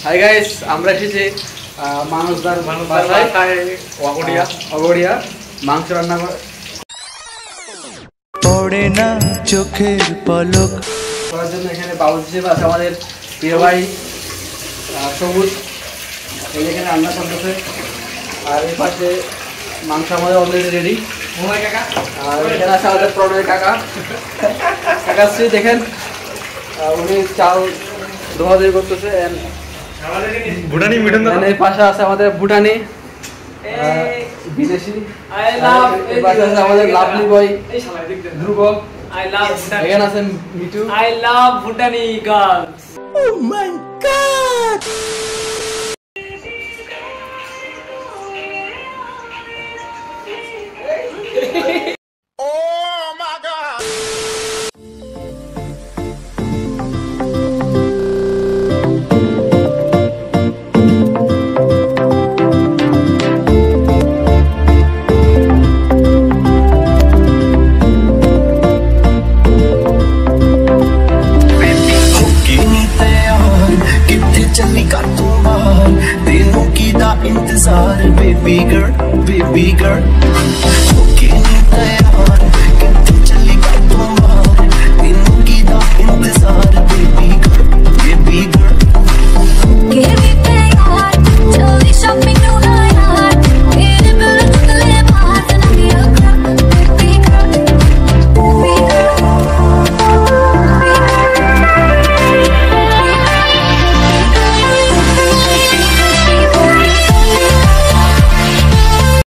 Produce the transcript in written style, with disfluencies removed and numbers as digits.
Hi guys, আমরা এসেছি মানুষদার বাসায় অগড়িয়া মাংস রান্না পড়ে না চোখের পলক করার জন্য। এখানে বাবু হিসেবে আছে আমাদের প্রিয় ভাই সবুজ, এখানে রান্না চলতেছে। আর এই পাশে মাংস আমাদের অলরেডি রেডি। আর এখানে আছে আমাদের প্রণয় কাকা কাকাশ্রী, দেখেন উনি চাল ধোয়াধুয়ি করতেছে। এই পাশে আছে আমাদের ভুটানি বিদেশি, আমাদের লাভলি বয় ধ্রুব, এখানে আছেন মিটু। I love Bhutani girls. Oh my god! इंतजार बेबी गर्ल